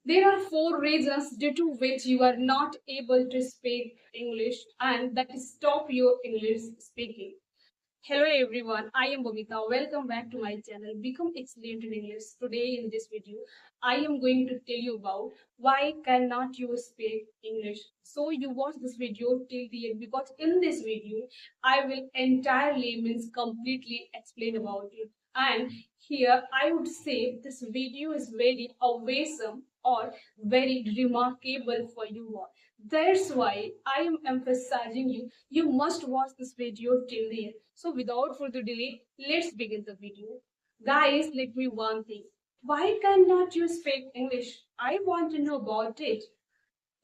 There are four reasons due to which you are not able to speak English and that stop your English speaking. Hello everyone, I am Bobita. Welcome back to my channel Become Excellent in English. Today in this video, I am going to tell you about why cannot you speak English. So you watch this video till the end because in this video, I will entirely means completely explain about it. And here I would say this video is very awesome or very remarkable for you all. That's why I am emphasizing you must watch this video till the end. So without further delay, let's begin the video. Guys, let me one thing. Why cannot you speak English? I want to know about it.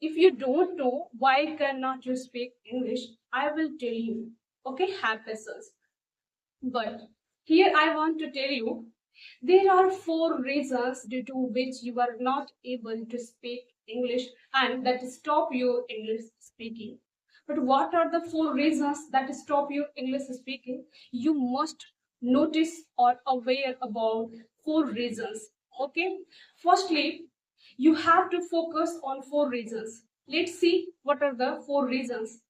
If you don't know why cannot you speak English, I will tell you. Okay, have patience. But here I want to tell you there are four reasons due to which you are not able to speak English and that stop your English speaking. But what are the four reasons that stop your English speaking? You must notice or aware about four reasons. Okay. Firstly, you have to focus on four reasons. Let's see what are the four reasons.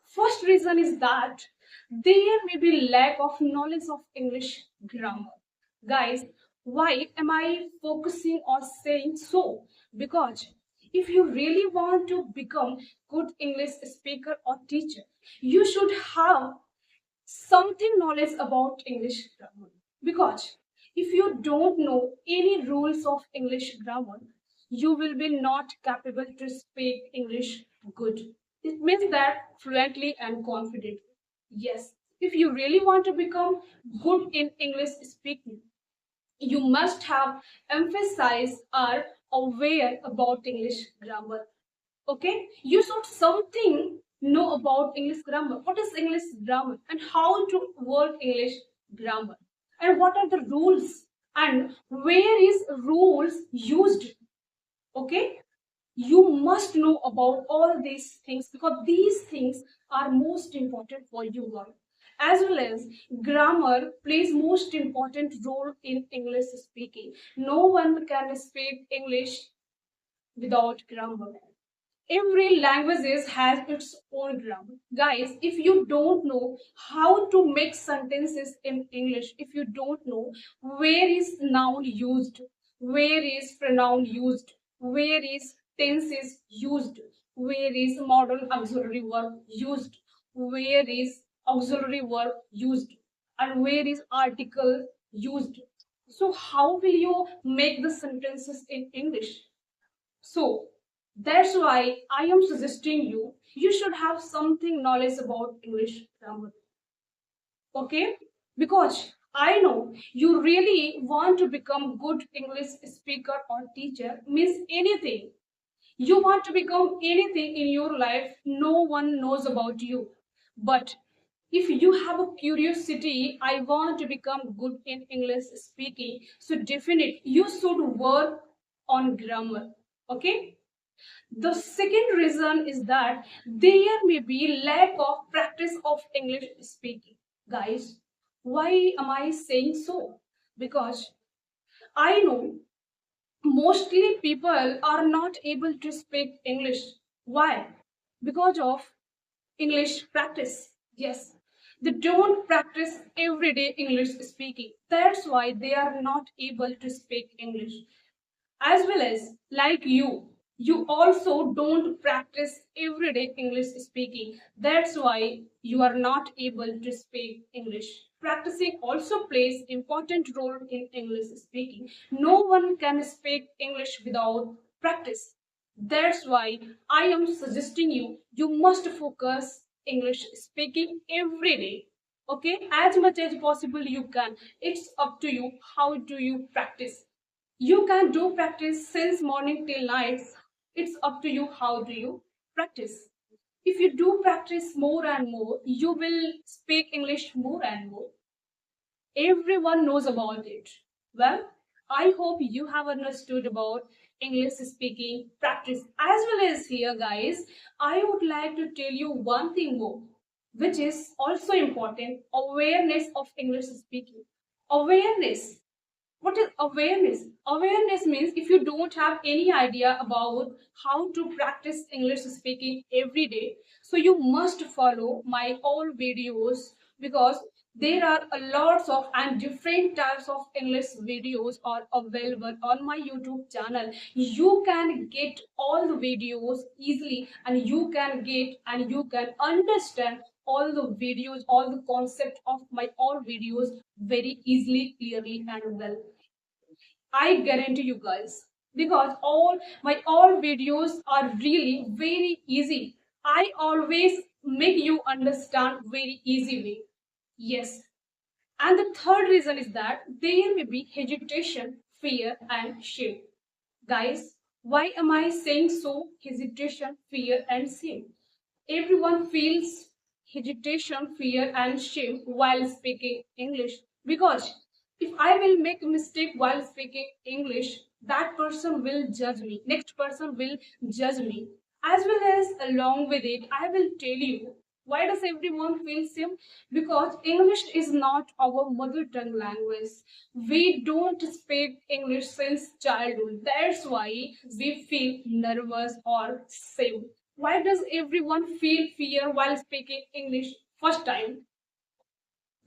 First reason is that there may be lack of knowledge of English grammar. Guys, why am I focusing or saying so? Because if you really want to become good English speaker or teacher, you should have something knowledge about English grammar. Because if you don't know any rules of English grammar, you will be not capable to speak English good. It means that fluently and confidently. Yes, if you really want to become good in English speaking, you must have emphasized or aware about English grammar. Okay, you should something know about English grammar. What is English grammar and how to work English grammar and what are the rules and where is rules used. Okay, you must know about all these things because these things are most important for you all, as well as grammar plays most important role in English speaking. No one can speak English without grammar. Every language has its own grammar. Guys, if you don't know how to make sentences in English, if you don't know where is noun used, where is pronoun used, where is tense is used, where is modal auxiliary verb used, where is auxiliary verb used, and where is article used, so how will you make the sentences in English? So that's why I am suggesting you should have something knowledge about English grammar. Okay? Because I know you really want to become good English speaker or teacher means anything. You want to become anything in your life, no one knows about you. But if you have a curiosity, I want to become good in English speaking, so definitely you should work on grammar. Okay? The second reason is that there may be lack of practice of English speaking. Guys, why am I saying so? Because I know mostly people are not able to speak English. Why? Because of English practice. Yes, they don't practice everyday English speaking. That's why they are not able to speak English, as well as like you also don't practice everyday English speaking. That's why you are not able to speak English. Practicing also plays important role in English speaking. No one can speak English without practice. That's why I am suggesting you must focus English speaking every day. Okay, as much as possible you can. It's up to you how do you practice. You can do practice since morning till night. It's up to you how do you practice. If you do practice more and more, you will speak English more and more. Everyone knows about it. Well, I hope you have understood about English speaking practice as well as here, guys. I would like to tell you one thing more, which is also important awareness of English speaking. Awareness. What is awareness? Awareness means if you don't have any idea about how to practice English speaking every day, so you must follow my all videos, because there are a lots of and different types of English videos are available on my YouTube channel. You can get all the videos easily, and you can get and you can understand all the videos, all the concept of my all videos very easily, clearly, and well. I guarantee you guys, because all videos are really very easy. I always make you understand very easy way. Yes. And the third reason is that there may be hesitation, fear, and shame. Guys, why am I saying so? Hesitation, fear, and shame. Everyone feels hesitation, fear, and shame while speaking English, because if I will make a mistake while speaking English, that person will judge me. Next person will judge me. As well as along with it, I will tell you why does everyone feel shame? Because English is not our mother tongue language. We don't speak English since childhood. That's why we feel nervous or shame. Why does everyone feel fear while speaking English first time?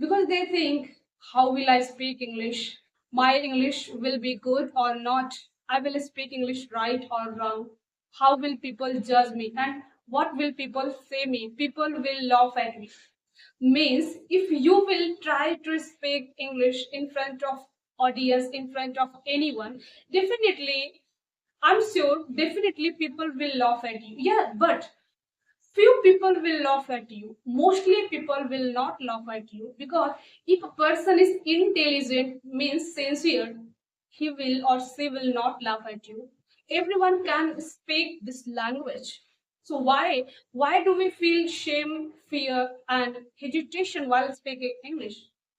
Because they think, how will I speak English? My English will be good or not? I will speak English right or wrong? How will people judge me? And what will people say me? People will laugh at me. Means if you will try to speak English in front of audience, in front of anyone, definitely, I'm sure, definitely people will laugh at you. Yeah, but few people will laugh at you. Mostly people will not laugh at you, because if a person is intelligent, means sincere, he will or she will not laugh at you. Everyone can speak this language. So why do we feel shame, fear, and hesitation while speaking English?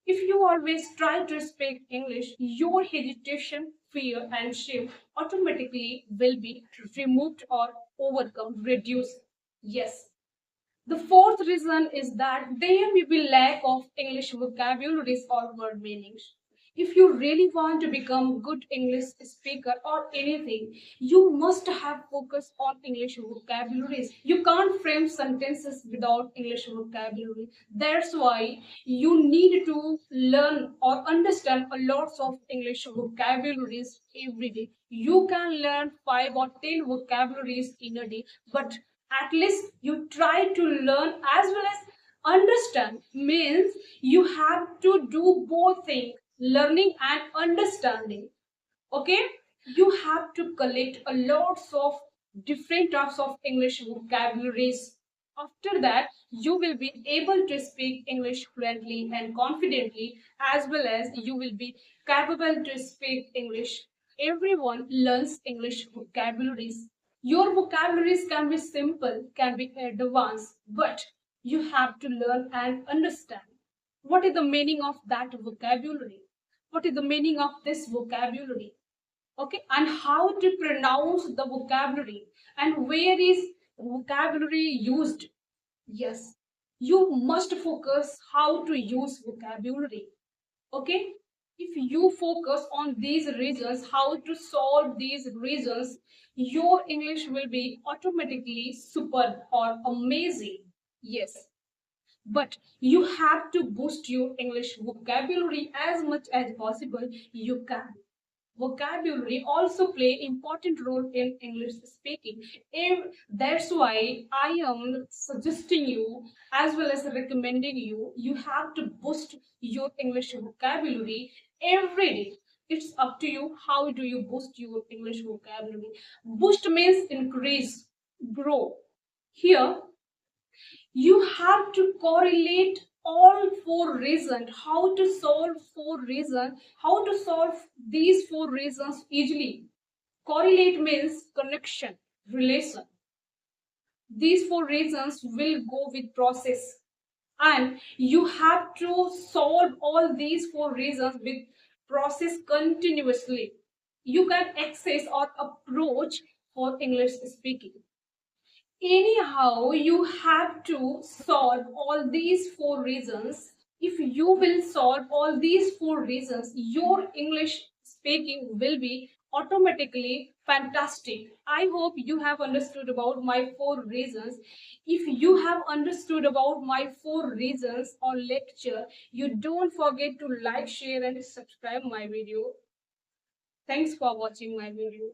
If you always try to speak English, your hesitation, fear, and shame automatically will be removed or overcome, reduced. Yes. The fourth reason is that there may be lack of English vocabularies or word meanings. If you really want to become good English speaker or anything, you must have focus on English vocabularies. You can't frame sentences without English vocabulary. That's why you need to learn or understand a lots of English vocabularies every day. You can learn 5 or 10 vocabularies in a day, but at least you try to learn as well as understand. Means you have to do both things, learning and understanding. Okay, you have to collect a lots of different types of English vocabularies. After that, you will be able to speak English fluently and confidently, as well as you will be capable to speak English. Everyone learns English vocabularies. Your vocabularies can be simple, can be advanced, but you have to learn and understand what is the meaning of that vocabulary. What is the meaning of this vocabulary? Okay, and how to pronounce the vocabulary, and where is vocabulary used? Yes, you must focus how to use vocabulary. Okay, if you focus on these reasons, how to solve these reasons, your English will be automatically superb or amazing. Yes, but you have to boost your English vocabulary as much as possible you can. Vocabulary also play important role in English speaking. That's why I am suggesting you as well as recommending you have to boost your English vocabulary every day. It's up to you. How do you boost your English vocabulary? Boost means increase, grow. Here you have to correlate all 4 reasons. How to solve 4 reasons? How to solve these 4 reasons easily? Correlate means connection, relation. These 4 reasons will go with process, and you have to solve all these 4 reasons with process continuously. You can access or approach for English speaking. Anyhow, you have to solve all these 4 reasons. If you will solve all these 4 reasons, your English speaking will be automatically fantastic. I hope you have understood about my 4 reasons. If you have understood about my 4 reasons on lecture, you don't forget to like, share and subscribe my video. Thanks for watching my video.